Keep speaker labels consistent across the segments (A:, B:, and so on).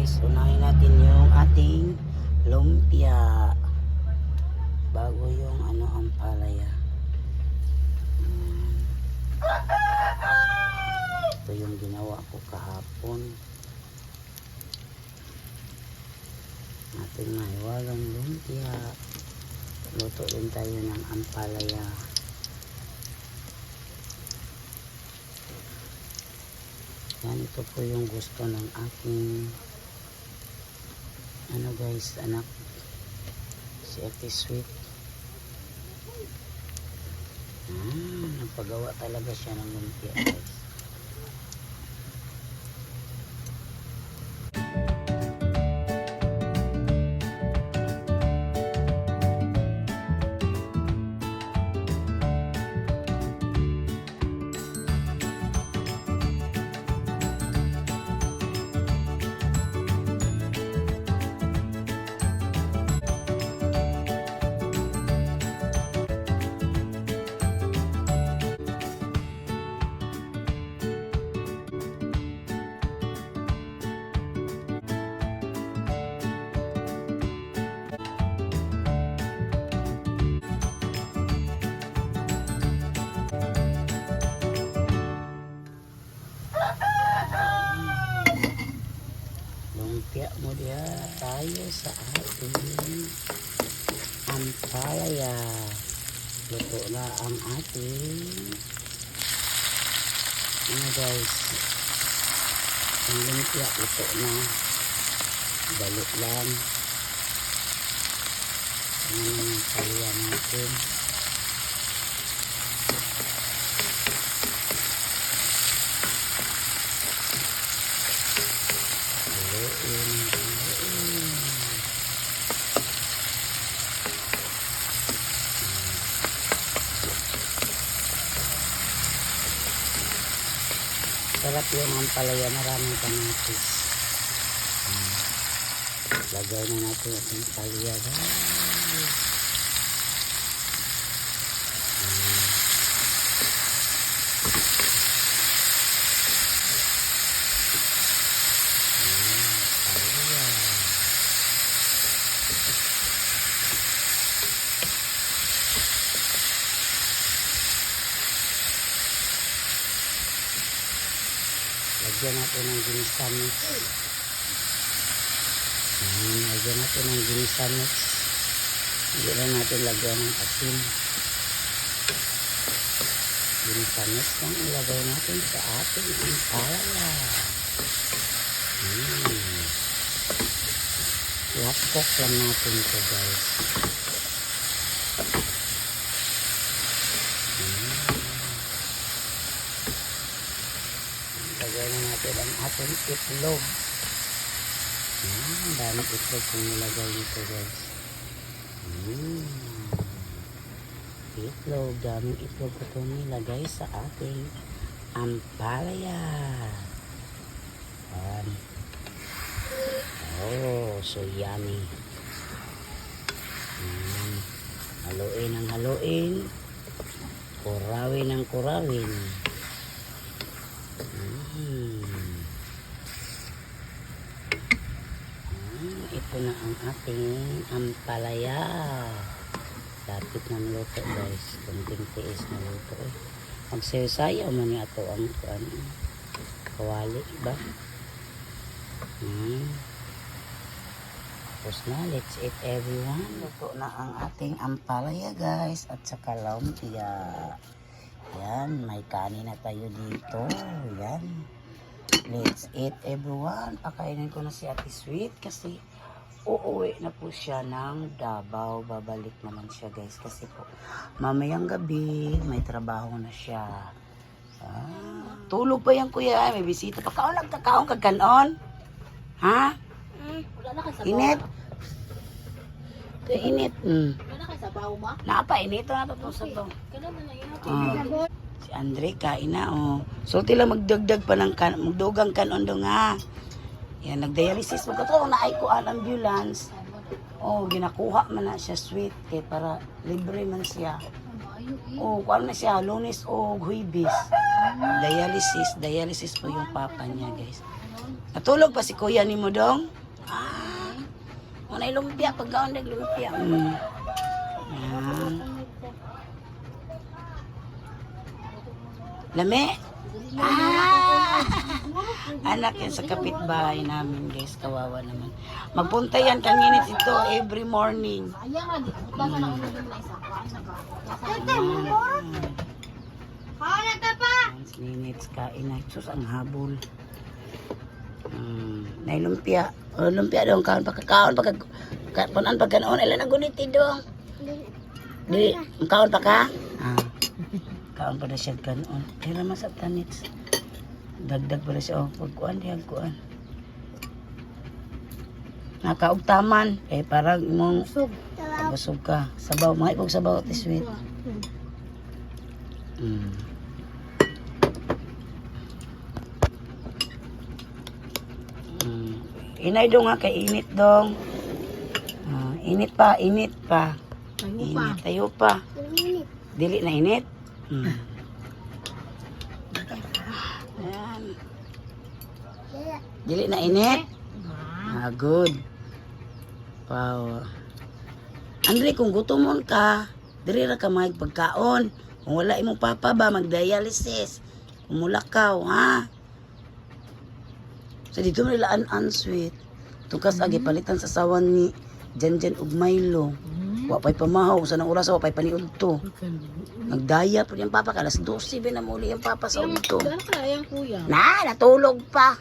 A: guys, unahin natin yung ating lumpia bago yung ang palaya. Ito yung ginawa ko kahapon. Ating mahiwagang lumpia. Luto din tayo ng ampalaya. Yan, ito po yung gusto ng aking guys, anak, si Ate Sweet. Nagpagawa talaga siya ng lumpia guys. Lumpia mo diya tayo sa ating ampalaya. Luto na ang ating guys, ang lumpia luto na, balik lang ang palaya natin. Sarap yung ampalaya, maraming kamatis. Lagay na natin yung ampalaya guys. Lagyan natin ng ginisa mix. Lagyan natin ng ginisa mix. Hindi lang natin lagyan ng asin. Ginisa mix lang ilagay natin sa ating ampalaya. Lapok lang natin ito guys. Lagyan na natin ang ating itlog. Daming itlog kung nilagay dito guys. Itlog, daming itlog ko itong nilagay sa ating ampalaya. Oh, so yummy. Haluin ang haluin. Kurawin ang kurawin. Ito na ang ating ampalaya. Lapit na luto guys. Kunting tiis na luto magsayaw man ni ato ang kawali ba? Tapos na, let's eat everyone. Luto na ang ating ampalaya guys at saka lumpia. Yan, may kanin na tayo dito. Yan. Let's eat everyone. Pakainin ko na si Ate Sweet kasi uuwi na po siya ng Davao. Babalik naman siya guys kasi po mamayang gabi may trabaho na siya. Tulog pa yan kuya. May bisita pa. Kaon nagkakaon kagkanon? Ha? Init? Init.
B: Wala na kayo sa baho ba?
A: Napa-inito na ito sa ito.
B: Kailan na init?
A: Si Andre kain na So tila magdagdag pa ng magdugang kanon do nga. Yan nagdialysis mo kato na ay ko ang ambulance. Ginakuha man na siya Sweet para libre man siya. Kuan na siya Lunes o Huwebes. Dialysis po yung papa niya guys. Natulog pa si kuya ni mo dong? Ah. Unay lumpia pagkaon naglumpia. Yan. Lami. Anak yan sa kapitbahay namin guys, kawawa naman. Magpunta yan kanginit ito every morning.
B: Ayan nga, di. Basta na ulo din na isa.
A: Minutes kain na. Sus, ang habol. Nailumpia. O, lumpia dong. Kaon pagkakaon. Punan pagkanoon. Ilan ang guniti dong? Di. Kaon pa ka? Kaon pa na siya kanoon. Kaya naman sa tanits. Dagdag pa na siya. Pagkuan, dihagkuan. Nakaugtaman. Parang imong busog ka. Sabaw. Mga ipog sabaw. Sweet. Inay dong nga kay init dong. Init pa. Init. Tayo pa. Dili na init. Ayan. Dili na init. Good. Wow. Andre, kung gutomon ka, diri ra ka magpagkaon. Kung wala imong papa ba, mag-dialysis. Kung mulakaw, ha? So dito nila unsweet. Tukas agi palitan sa sawan ni Janjan ug Milo. Wa pay pamahaw sa nang oras wa pay paniudto. Nagdaya po yung papa kalas 12 ba na muli yung papa sa udto.
B: Gano'n ka yung kuya?
A: Natulog pa.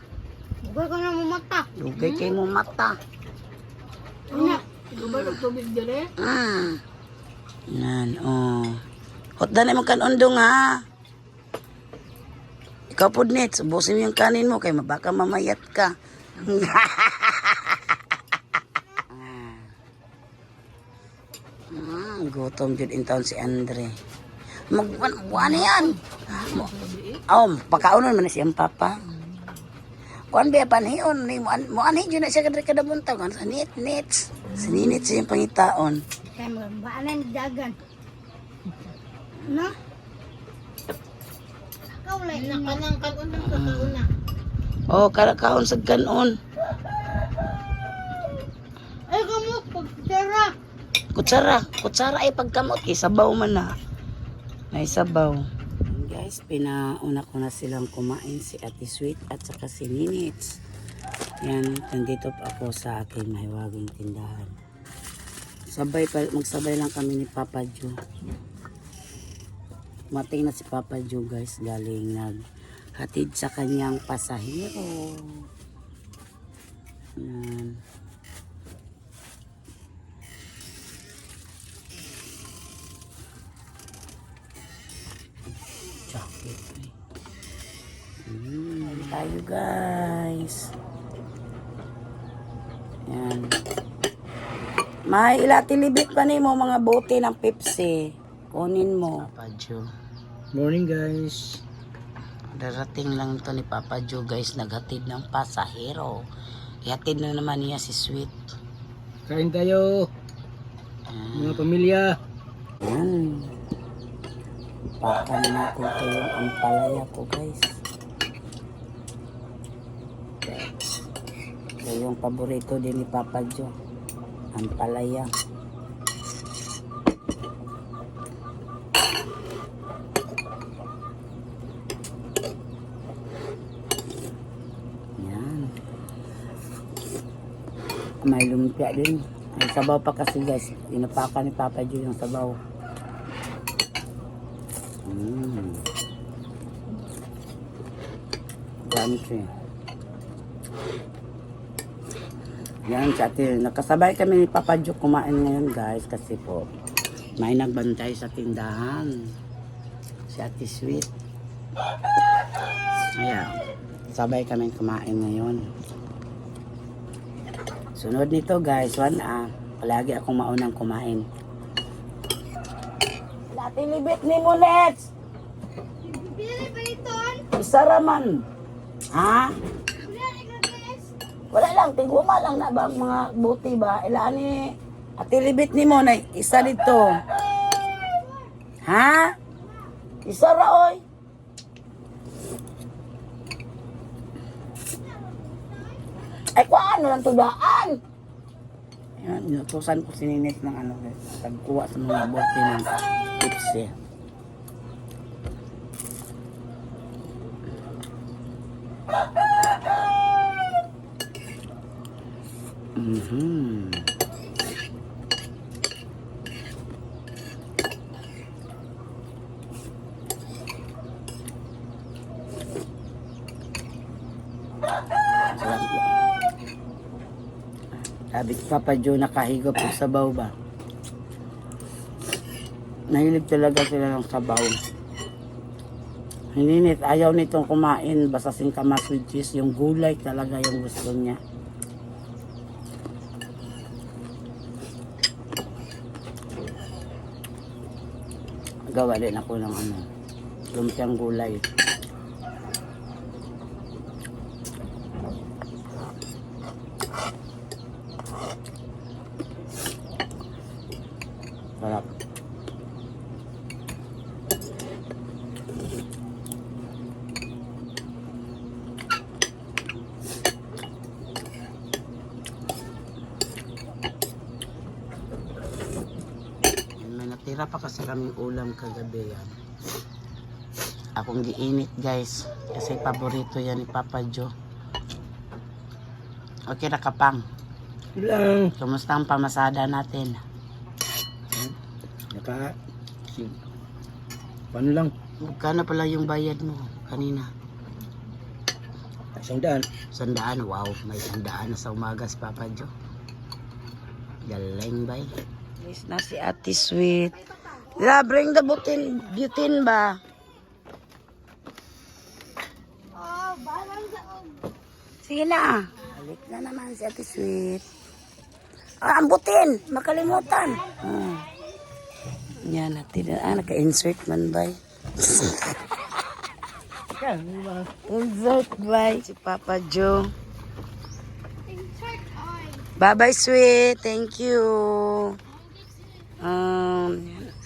B: Bugay ka na mo mata.
A: Lugay kay mo mata.
B: Ano? Gubay ng tubig dire?
A: Yan, Hot na mo kanon dong ha. Ikaw po net, subusin mo yung kanin mo kay baka mamayat ka. Gutom jud in town si Andre. Magwan yan. Pakaunon man na siyang papa. Kuan ba panhion ni mo ani jud na siya kadre kada buntag sa nit. Sininit siya yung pangitaon.
B: Kaya magbanan dagan. No? Kaulay kanang kanon ng kakaon na.
A: Karakaon sa kanon.
B: Ay kamot pagtera.
A: Kutsara ay pagkamot kay sabaw man na. May sabaw. Guys, pinauna ko na silang kumain si Ate Sweet at saka si Ninits. Yan, nandito pa ako sa aking mahiwaging tindahan. Magsabay lang kami ni Papa Jo. Mating na si Papa Jo guys, galing naghatid sa kanyang pasahero. Yan. Chocolate. Tayo guys. Yan. May ilatilibit pa ni mo mga bote ng Pepsi. Kunin mo. Papa Jo.
C: Morning guys.
A: Darating lang to ni Papa Jo guys. Naghatid ng pasahero. Ihatid na naman niya si Sweet.
C: Kain tayo. Mga pamilya.
A: Yan. Pakan natin ito yung ampalaya ko guys. Ito yung paborito din ni Papa Jo. Ampalaya. Yan. May lumpia din. Ay sabaw pa kasi guys. Inapakan ni Papa Jo yung sabaw. Ganti. Yan sa atin. Nakasabay kami ni Papa Jo kumain ngayon guys kasi po may nagbantay sa tindahan. Si Ate Sweet. Ayan. Sabay kami kumain ngayon. Sunod nito guys, palagi akong maunang kumain. Dati libit ni mo, Nets! Isa raman. Ha? Wala lang, tiguma lang na ba mga buti ba? Ilaan ni Ate libit ni mo na isa dito. Ha? Isa ra, oy. Ay, kung ano lang tudaan. Ayan, inutusan ko si Ninit ng ano, pagkuha sa mga bote ng tips eh. Mhm. Sarap yan. Sabi ko, Papa Joe, nakahigop ng sabaw ba? Nahilig talaga sila ng sabaw. Hindi ayaw nitong kumain basta singkamas with cheese. Yung gulay talaga yung gusto niya. Gawa din ako ng ano, lumpiang gulay. Sarap. May natira pa kasi kaming ulam kagabi yan. Akong giinit guys. Kasi paborito yan ni Papa Joe. Okay na kapang.
C: Lang.
A: Kumusta ang pamasada natin?
C: Naka... Paano lang?
A: Magkano pala yung bayad mo kanina?
C: 100.
A: 100. Wow, may 100 na sa umaga si Papa Joe. Galing bay. Yes na si Ate Sweet. Yeah, bring the butin ba? Sige na. Balik na naman si Ate Sweet. Ah, ang butin. Makalimutan. Oh. Yan natin. Ah, naka-insert man ba? Insert ba? Si Papa Joe. Bye-bye, Sweet. Thank you.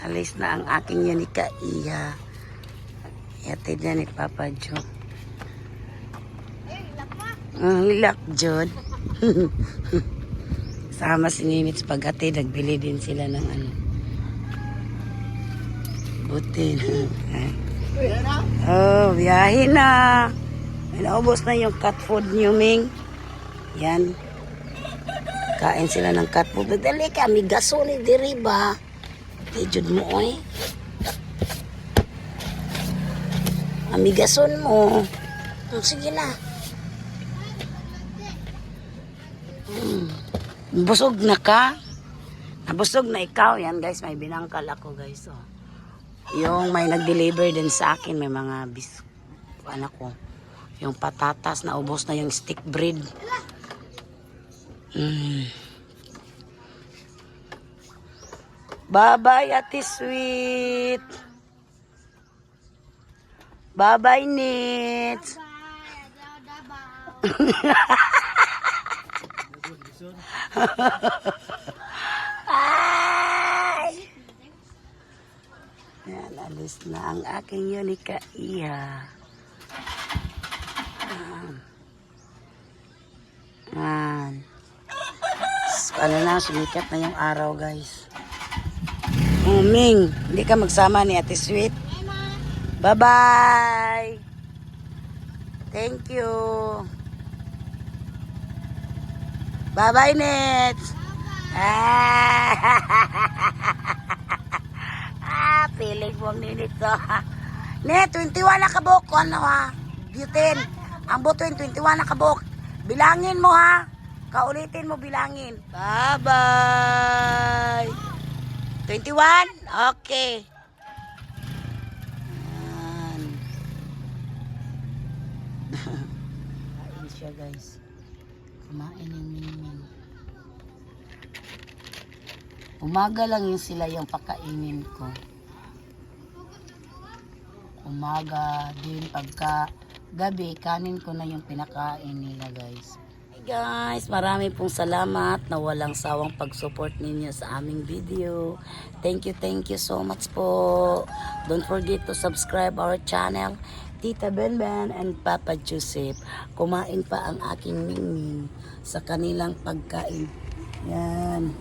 A: Alis na ang aking Yunika Iya. Yatid na ni Papa Joe. Hilak, John. Sama si Ninit sa pag-atid. Nagbili din sila ng ano. Butin. Oh, biyahe na. Naubos na yung cat food niyo, Ming. Yan. Kain sila ng cat food. Dali ka, may gaso ni diri ba? Tijud mo, oy. Amigason mo. Sige na. Busog na ka? Nabusog na ikaw. Yan guys, may binangkal ako guys. Oh. Yung may nag-deliver din sa akin, may mga ano ko, yung patatas na ubos na yung stick bread. Bye-bye, Ate Sweet. Bye-bye, Nits. Ay! Yan, alis na ang aking Yunika Iya. Ano na, sumikat na yung araw, guys. Ming, hindi ka magsama ni Ate Sweet. Bye-bye. Thank you. Bye-bye, Nets. Piling mo ang ninit to. Net, 21 na kabuk. Ano ha? Butin. Ang butin, 21 na kabuk. Bilangin mo ha. Kaulitin mo bilangin. Bye-bye. 21? Okay. Kain siya guys. Kumain yung Mingming. Umaga lang yung sila yung pakainin ko. Umaga din pagka gabi, kanin ko na yung pinakain nila guys. Hey guys, marami pong salamat na walang sawang pag-support ninyo sa aming video. Thank you so much po. Don't forget to subscribe our channel Tita Benben and Papa Joseph. Kumain pa ang aking Mingming sa kanilang pagkain. Yan.